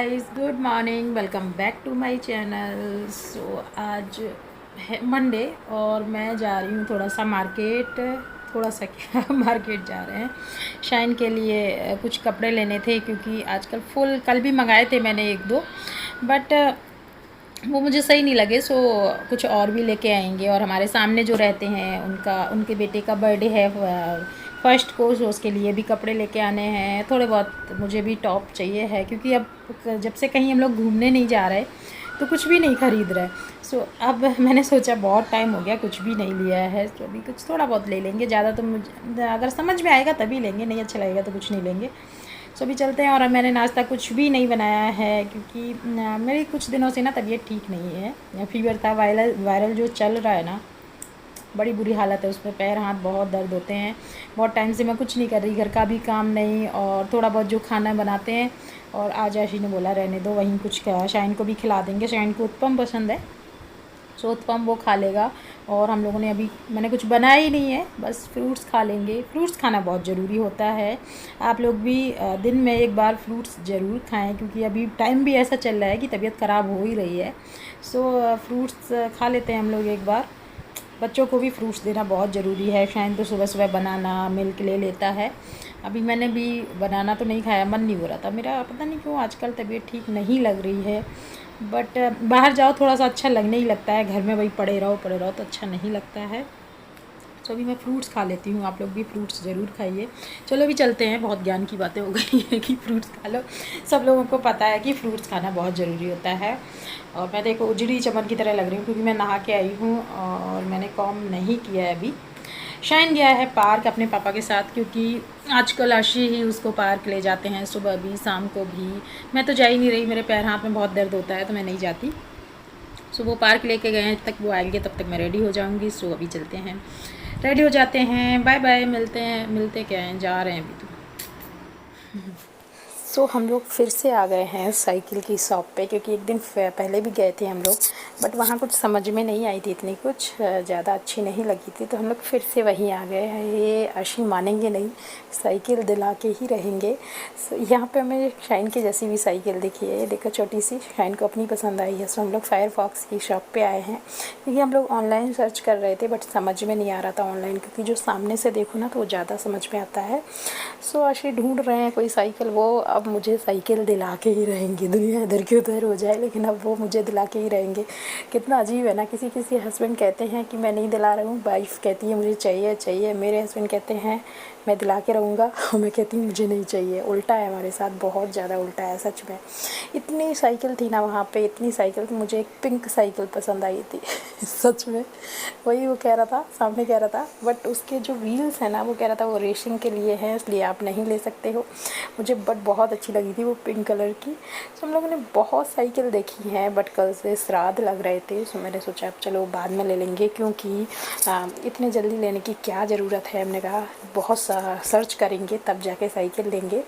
Guys, good morning. Welcome back to my channel. So आज है Monday और मैं जा रही हूँ थोड़ा सा मार्केट। थोड़ा सा क्या मार्केट जा रहे हैं शाइन के लिए। कुछ कपड़े लेने थे क्योंकि आजकल फुल कल भी मंगाए थे मैंने एक दो, बट वो मुझे सही नहीं लगे। सो कुछ और भी लेके आएंगे। और हमारे सामने जो रहते हैं उनके बेटे का बर्थडे है फर्स्ट को, सो उसके लिए भी कपड़े लेके आने हैं। थोड़े बहुत मुझे भी टॉप चाहिए है क्योंकि अब जब से कहीं हम लोग घूमने नहीं जा रहे तो कुछ भी नहीं ख़रीद रहे। सो अब मैंने सोचा बहुत टाइम हो गया कुछ भी नहीं लिया है, तो अभी कुछ थोड़ा बहुत ले लेंगे। ज़्यादा तो मुझे अगर समझ में आएगा तभी लेंगे, नहीं अच्छा लगेगा तो कुछ नहीं लेंगे। सो अभी चलते हैं। और मैंने नाश्ता कुछ भी नहीं बनाया है क्योंकि मेरी कुछ दिनों से ना तबीयत ठीक नहीं है। फीवर था, वायरल जो चल रहा है ना, बड़ी बुरी हालत है उसमें। पैर हाथ बहुत दर्द होते हैं। बहुत टाइम से मैं कुछ नहीं कर रही, घर का भी काम नहीं और थोड़ा बहुत जो खाना बनाते हैं। और आज आशी ने बोला रहने दो, वहीं कुछ शाइन को भी खिला देंगे। शाइन को उत्पम पसंद है, सो उत्पम वो खा लेगा। और हम लोगों ने अभी मैंने कुछ बनाया ही नहीं है, बस फ्रूट्स खा लेंगे। फ्रूट्स खाना बहुत ज़रूरी होता है। आप लोग भी दिन में एक बार फ्रूट्स ज़रूर खाएं क्योंकि अभी टाइम भी ऐसा चल रहा है कि तबीयत ख़राब हो ही रही है। सो फ्रूट्स खा लेते हैं हम लोग एक बार। बच्चों को भी फ्रूट्स देना बहुत ज़रूरी है। शायद तो सुबह सुबह बनाना मिल्क ले लेता है। अभी मैंने भी बनाना तो नहीं खाया, मन नहीं हो रहा था मेरा, पता नहीं क्यों आजकल तबीयत ठीक नहीं लग रही है। बट बाहर जाओ थोड़ा सा अच्छा लगने ही लगता है, घर में वही पड़े रहो तो अच्छा नहीं लगता है। तो अभी मैं फ्रूट्स खा लेती हूँ, आप लोग भी फ्रूट्स ज़रूर खाइए। चलो अभी चलते हैं, बहुत ज्ञान की बातें हो गई हैं कि फ्रूट्स खा लो। सब लोगों को पता है कि फ्रूट्स खाना बहुत ज़रूरी होता है। और मैं देखो उजड़ी चमन की तरह लग रही हूँ क्योंकि मैं नहा के आई हूँ और मैंने कॉम नहीं किया है अभी। शाइन गया है पार्क अपने पापा के साथ क्योंकि आजकल आशी ही उसको पार्क ले जाते हैं, सुबह भी शाम को भी। मैं तो जा ही नहीं रही, मेरे पैर हाथ में बहुत दर्द होता है तो मैं नहीं जाती। सो वो पार्क लेके गए हैं, तक वो आएंगे तब तक मैं रेडी हो जाऊंगी। सो अभी चलते हैं, रेडी हो जाते हैं। बाय बाय, मिलते हैं। मिलते क्या हैं, जा रहे हैं अभी तो। सो हम लोग फिर से आ गए हैं साइकिल की शॉप पे क्योंकि एक दिन पहले भी गए थे हम लोग, बट वहाँ कुछ समझ में नहीं आई थी, इतनी कुछ ज़्यादा अच्छी नहीं लगी थी, तो हम लोग फिर से वहीं आ गए हैं। ये आशी मानेंगे नहीं, साइकिल दिला के ही रहेंगे। सो यहाँ पे हमें शाइन की जैसी भी साइकिल दिखी है, ये देखो छोटी सी, शाइन को अपनी पसंद आई है। सो हम लोग फायरफॉक्स की शॉप पे आए हैं क्योंकि हम लोग ऑनलाइन सर्च कर रहे थे बट समझ में नहीं आ रहा था ऑनलाइन, क्योंकि जो सामने से देखो ना तो वो ज़्यादा समझ में आता है। सो आशी ढूंढ रहे हैं कोई साइकिल। वो अब मुझे साइकिल दिला के ही रहेंगे, दुनिया इधर की उधर हो जाए लेकिन अब वो मुझे दिला के ही रहेंगे। कितना अजीब है ना, किसी किसी हस्बैंड कहते हैं कि मैं नहीं दिला रहा हूँ, वाइफ कहती है मुझे चाहिए चाहिए। मेरे हस्बैंड कहते हैं मैं दिला के रहूँगा और मैं कहती हूँ मुझे नहीं चाहिए। उल्टा है हमारे साथ, बहुत ज़्यादा उल्टा है सच में। इतनी साइकिल थी ना वहाँ पे, इतनी साइकिल थी। मुझे एक पिंक साइकिल पसंद आई थी सच में, वही वो कह रहा था, सामने कह रहा था, बट उसके जो व्हील्स हैं ना वो कह रहा था वो रेसिंग के लिए हैं इसलिए आप नहीं ले सकते हो। मुझे बट बहुत अच्छी लगी थी वो पिंक कलर की। सो हम लोगों ने बहुत साइकिल देखी हैं बट कल से श्राद्ध लग रहे थे, सो मैंने सोचा अब चलो बाद में ले लेंगे क्योंकि इतने जल्दी लेने की क्या ज़रूरत है। हमने कहा बहुत सर्च करेंगे तब जाके साइकिल लेंगे।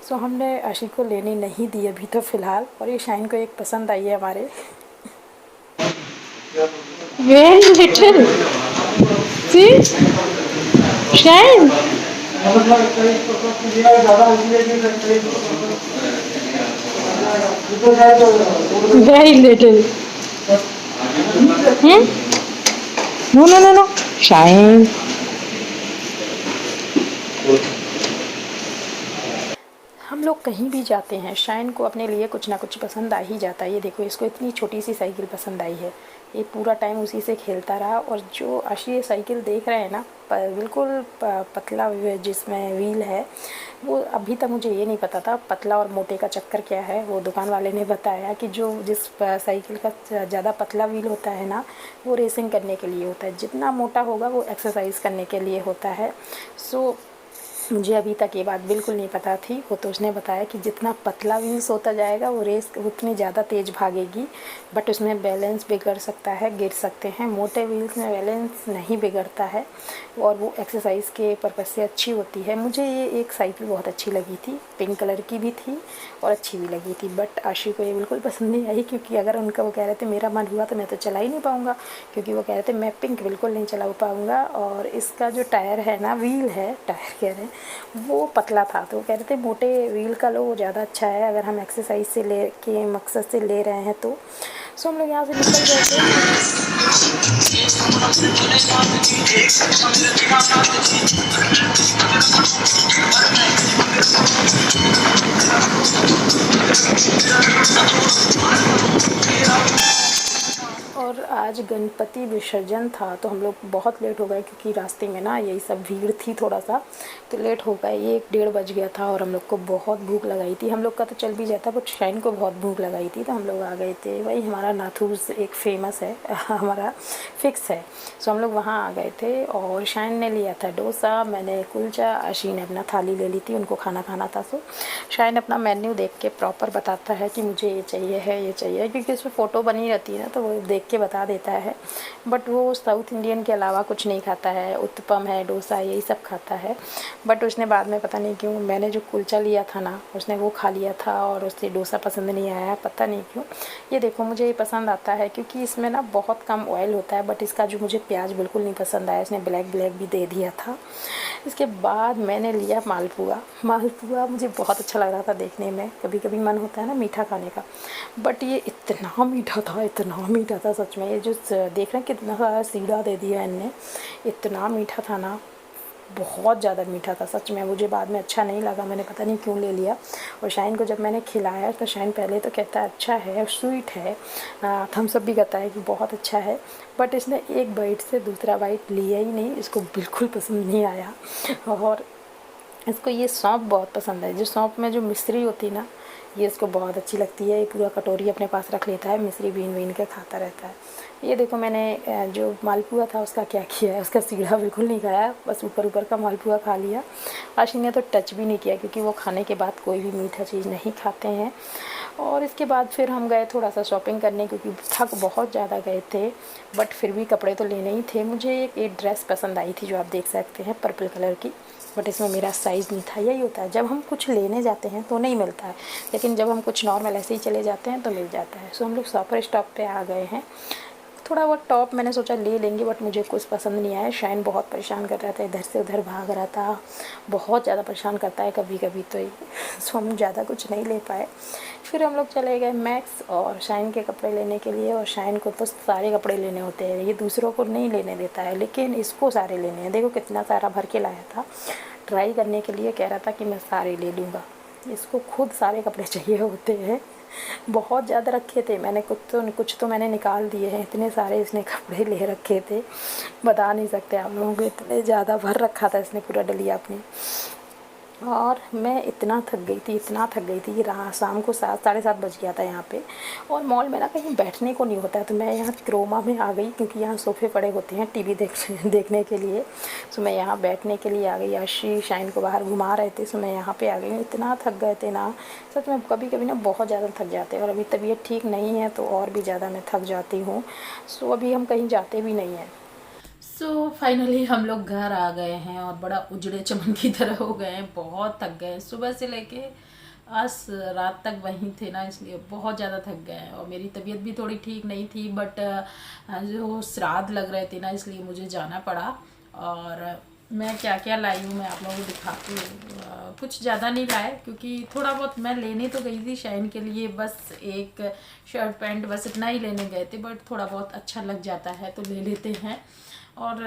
सो हमने आशी को लेने नहीं दी अभी तो फ़िलहाल। और ये शाइन को एक पसंद आई है हमारे। Very little. See? Shine. Very little. Hmm? No, no, no, no. Shine. हम लोग कहीं भी जाते हैं शाइन को अपने लिए कुछ ना कुछ पसंद आ ही जाता है। ये देखो इसको इतनी छोटी सी साइकिल पसंद आई है, ये पूरा टाइम उसी से खेलता रहा। और जो आशी ये साइकिल देख रहे हैं ना, बिल्कुल पतला जिसमें व्हील है, वो अभी तक मुझे ये नहीं पता था पतला और मोटे का चक्कर क्या है। वो दुकान वाले ने बताया कि जो जिस साइकिल का ज़्यादा पतला व्हील होता है ना वो रेसिंग करने के लिए होता है, जितना मोटा होगा वो एक्सरसाइज करने के लिए होता है। सो मुझे अभी तक ये बात बिल्कुल नहीं पता थी। वो तो उसने बताया कि जितना पतला व्हील्स होता जाएगा वो रेस उतनी ज़्यादा तेज़ भागेगी, बट उसमें बैलेंस बिगड़ सकता है, गिर सकते हैं। मोटे व्हील्स में बैलेंस नहीं बिगड़ता है और वो एक्सरसाइज के पर्पज़ से अच्छी होती है। मुझे ये एक साइकिल बहुत अच्छी लगी थी, पिंक कलर की भी थी और अच्छी भी लगी थी, बट आशी को ये बिल्कुल पसंद नहीं आई क्योंकि अगर उनका वो कह रहे थे मेरा मन हुआ तो मैं तो चला ही नहीं पाऊँगा, क्योंकि वो कह रहे थे मैं पिंक बिल्कुल नहीं चला पाऊँगा। और इसका जो टायर है ना, व्हील है, टायर कह रहे हैं, वो पतला था, तो कह रहे थे मोटे व्हील का लो, वो ज़्यादा अच्छा है अगर हम एक्सरसाइज से ले के मकसद से ले रहे हैं तो। सो हम लोग यहाँ से निकल गए थे। और आज गणपति विसर्जन था तो हम लोग बहुत लेट हो गए क्योंकि रास्ते में ना यही सब भीड़ थी थोड़ा सा, तो लेट हो गए। 1-1:30 बज गया था और हम लोग को बहुत भूख लगाई थी। हम लोग का तो चल भी जाता, बट शाइन को बहुत भूख लगाई थी तो हम लोग आ गए थे। वही हमारा नाथूस एक फेमस है हमारा फिक्स है, सो हम लोग वहाँ आ गए थे। और शाइन ने लिया था डोसा, मैंने कुलचा, आशी ने अपना थाली ले ली थी, उनको खाना खाना था। सो शाइन अपना मेन्यू देख के प्रॉपर बताता है कि मुझे ये चाहिए है, ये चाहिए, क्योंकि उसमें फ़ोटो बनी रहती है ना तो वो देख के बता देता है। बट वो साउथ इंडियन के अलावा कुछ नहीं खाता है, उत्तपम है, डोसा, यही सब खाता है। बट उसने बाद में पता नहीं क्यों, मैंने जो कुलचा लिया था ना उसने वो खा लिया था और उससे डोसा पसंद नहीं आया, पता नहीं क्यों। ये देखो मुझे ये पसंद आता है क्योंकि इसमें ना बहुत कम ऑयल होता है, बट इसका जो मुझे प्याज बिल्कुल नहीं पसंद आया, इसने ब्लैक भी दे दिया था। इसके बाद मैंने लिया मालपुआ। मालपुआ मुझे बहुत अच्छा लग रहा था देखने में, कभी कभी मन होता है ना मीठा खाने का, बट ये इतना मीठा था, इतना मीठा था सच में। ये जो देख रहे हैं कितना सारा सीढ़ा दे दिया इनने, इतना मीठा था ना, बहुत ज़्यादा मीठा था सच में। मुझे बाद में अच्छा नहीं लगा, मैंने पता नहीं क्यों ले लिया। और शाइन को जब मैंने खिलाया तो शाइन पहले तो कहता है अच्छा है, स्वीट है, थम्स अप भी कहता है कि बहुत अच्छा है, बट इसने एक बाइट से दूसरा बाइट लिया ही नहीं, इसको बिल्कुल पसंद नहीं आया। और इसको ये सौंफ बहुत पसंद है, जो सौंफ में जो मिश्री होती ना, ये इसको बहुत अच्छी लगती है। ये पूरा कटोरी अपने पास रख लेता है, मिश्री बीन के खाता रहता है। ये देखो मैंने जो मालपुआ था उसका क्या किया है, उसका सीढ़ा बिल्कुल नहीं खाया, बस ऊपर का मालपुआ खा लिया। आशी ने तो टच भी नहीं किया क्योंकि वो खाने के बाद कोई भी मीठा चीज़ नहीं खाते हैं। और इसके बाद फिर हम गए थोड़ा सा शॉपिंग करने क्योंकि थक बहुत ज़्यादा गए थे, बट फिर भी कपड़े तो लेने ही थे। मुझे एक ड्रेस पसंद आई थी जो आप देख सकते हैं, पर्पल कलर की, बट इसमें मेरा साइज़ नहीं था। यही होता है जब हम कुछ लेने जाते हैं तो नहीं मिलता है, लेकिन जब हम कुछ नॉर्मल ऐसे ही चले जाते हैं तो मिल जाता है। सो हम लोग शॉपर स्टॉप पे आ गए हैं। थोड़ा बहुत टॉप मैंने सोचा ले लेंगे, बट मुझे कुछ पसंद नहीं आया। शाइन बहुत परेशान कर रहा था, इधर से उधर भाग रहा था, बहुत ज़्यादा परेशान करता है कभी कभी तो। सो हम ज़्यादा कुछ नहीं ले पाए। फिर हम लोग चले गए मैक्स और शाइन के कपड़े लेने के लिए। और शाइन को तो सारे कपड़े लेने होते हैं, ये दूसरों को नहीं लेने देता है, लेकिन इसको सारे लेने हैं। देखो कितना सारा भर के लाया था, ट्राई करने के लिए कह रहा था कि मैं सारे ले लूँगा। इसको खुद सारे कपड़े चाहिए होते हैं, बहुत ज़्यादा रखे थे मैंने, कुछ तो मैंने निकाल दिए हैं। इतने सारे इसने कपड़े ले रखे थे, बता नहीं सकते आप लोगों को, इतने ज़्यादा भर रखा था इसने पूरा डलिया अपनी। और मैं इतना थक गई थी कि शाम को 7-7:30 बज गया था यहाँ पे। और मॉल में ना कहीं बैठने को नहीं होता है, तो मैं यहाँ क्रोमा में आ गई क्योंकि यहाँ सोफ़े पड़े होते हैं टीवी देखने के लिए। सो मैं यहाँ बैठने के लिए आ गई। आशी शाइन को बाहर घुमा रहे थे, सो मैं यहाँ पे आ गई। इतना थक गए थे ना सच में, कभी कभी ना बहुत ज़्यादा थक जाते हैं, और अभी तबीयत ठीक नहीं है तो और भी ज़्यादा मैं थक जाती हूँ। सो अभी हम कहीं जाते भी नहीं हैं। सो फाइनली हम लोग घर आ गए हैं और बड़ा उजड़े चमन की तरह हो गए हैं, बहुत थक गए। सुबह से लेके आज रात तक वहीं थे ना, इसलिए बहुत ज़्यादा थक गए हैं। और मेरी तबीयत भी थोड़ी ठीक नहीं थी, बट जो श्राद्ध लग रहे थे ना, इसलिए मुझे जाना पड़ा। और मैं क्या क्या लाई हूँ मैं आप लोगों को दिखाती हूँ। कुछ ज़्यादा नहीं लाए क्योंकि थोड़ा बहुत मैं लेने तो गई थी शाइन के लिए, बस एक शर्ट पैंट, बस इतना ही लेने गए थे, बट थोड़ा बहुत अच्छा लग जाता है तो ले लेते हैं। और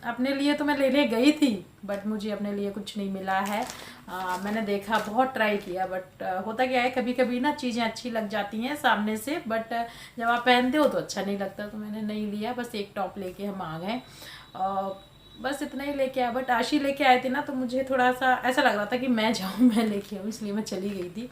अपने लिए तो मैं लेने गई थी, बट मुझे अपने लिए कुछ नहीं मिला है। मैंने देखा, बहुत ट्राई किया, बट होता क्या है कभी कभी ना चीज़ें अच्छी लग जाती हैं सामने से, बट जब आप पहनते हो तो अच्छा नहीं लगता, तो मैंने नहीं लिया। बस एक टॉप लेके हम आ गए, बस इतना ही लेके आया। बट आशी लेके आए थे ना, तो मुझे थोड़ा सा ऐसा लग रहा था कि मैं जाऊँ, मैं लेके आऊँ, इसलिए मैं चली गई थी।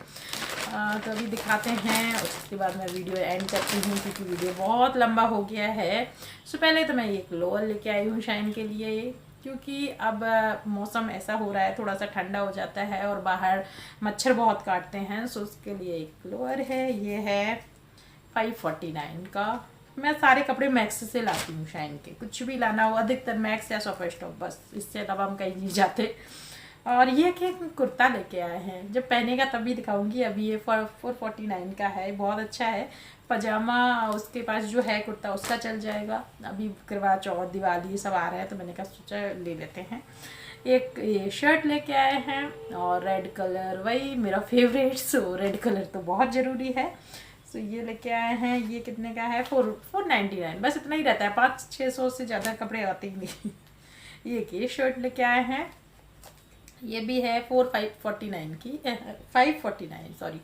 तो अभी दिखाते हैं, उसके बाद मैं वीडियो एंड करती हूँ क्योंकि वीडियो बहुत लंबा हो गया है। सो पहले तो मैं एक लोअर लेके आई हूँ शाइन के लिए, क्योंकि अब मौसम ऐसा हो रहा है, थोड़ा सा ठंडा हो जाता है और बाहर मच्छर बहुत काटते हैं। सो उसके लिए एक लोअर है, ये है 549 का। मैं सारे कपड़े मैक्स से लाती हूँ शाइन के, कुछ भी लाना हो अधिकतर मैक्स या सोफा स्टॉप, बस इससे अलावा हम कहीं नहीं जाते। और ये कि कुर्ता लेके आए हैं, जब पहनेगा तभी दिखाऊंगी। अभी ये 449 का है, बहुत अच्छा है। पजामा उसके पास जो है कुर्ता उसका चल जाएगा। अभी करवा चौथ दिवाली सब आ रहा है तो मैंने कहा सोचा ले लेते हैं। एक ये शर्ट लेके आए हैं और रेड कलर वही मेरा फेवरेट, सो रेड कलर तो बहुत ज़रूरी है। सो ये लेके आए हैं। ये कितने का है? 499, बस इतना ही रहता है, 500-600 से ज़्यादा कपड़े आते ही नहीं। ये शर्ट लेके आए हैं, ये भी है 4549 की, 549 सॉरी।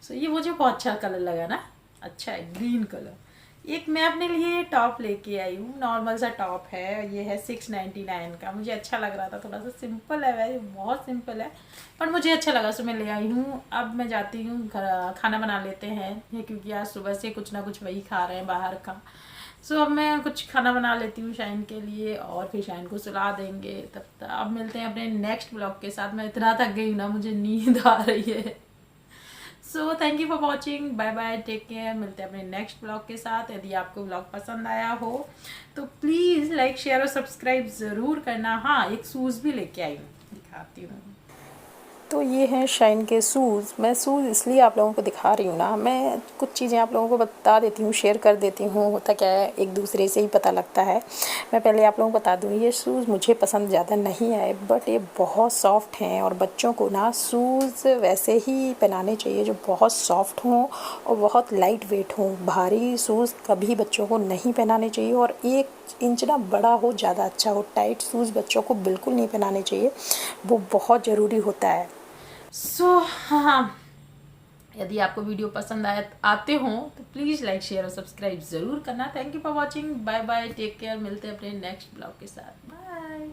सो ये मुझे बहुत अच्छा कलर लगा ना, अच्छा है ग्रीन कलर। एक मैं अपने लिए टॉप लेके आई हूँ, नॉर्मल सा टॉप है, ये है 699 का। मुझे अच्छा लग रहा था, थोड़ा सा सिंपल है, वैसे बहुत सिंपल है पर मुझे अच्छा लगा सो मैं ले आई हूँ। अब मैं जाती हूँ घर, खाना बना लेते हैं क्योंकि आज सुबह से कुछ ना कुछ वही खा रहे हैं बाहर का। सो अब मैं कुछ खाना बना लेती हूँ शाइन के लिए और फिर शाइन को सुला देंगे। तब तक अब मिलते हैं अपने नेक्स्ट ब्लॉग के साथ। मैं इतना थक गई हूँ ना, मुझे नींद आ रही है। So thank you for watching, bye bye, take care. मिलते हैं अपने नेक्स्ट ब्लॉग के साथ। यदि आपको ब्लॉग पसंद आया हो तो प्लीज़ लाइक शेयर और सब्सक्राइब ज़रूर करना। हाँ, एक शूज़ भी लेके आई हूँ, दिखाती हूँ। तो ये हैं शाइन के शूज़। मैं शूज़ इसलिए आप लोगों को दिखा रही हूँ ना, मैं कुछ चीज़ें आप लोगों को बता देती हूँ, शेयर कर देती हूँ। होता क्या है, एक दूसरे से ही पता लगता है। मैं पहले आप लोगों को बता दूँ, ये शूज़ मुझे पसंद ज़्यादा नहीं आए, बट ये बहुत सॉफ्ट हैं और बच्चों को ना शूज़ वैसे ही पहनाने चाहिए जो बहुत सॉफ्ट हों और बहुत लाइट वेट हों। भारी शूज़ कभी बच्चों को नहीं पहनाने चाहिए और 1 इंच ना बड़ा हो ज़्यादा अच्छा हो। टाइट शूज़ बच्चों को बिल्कुल नहीं पहनाने चाहिए, वो बहुत ज़रूरी होता है। हाँ, यदि आपको वीडियो पसंद आते हों तो प्लीज़ लाइक शेयर और सब्सक्राइब ज़रूर करना। Thank you for watching, bye bye, take care. मिलते हैं अपने नेक्स्ट ब्लॉग के साथ, बाय।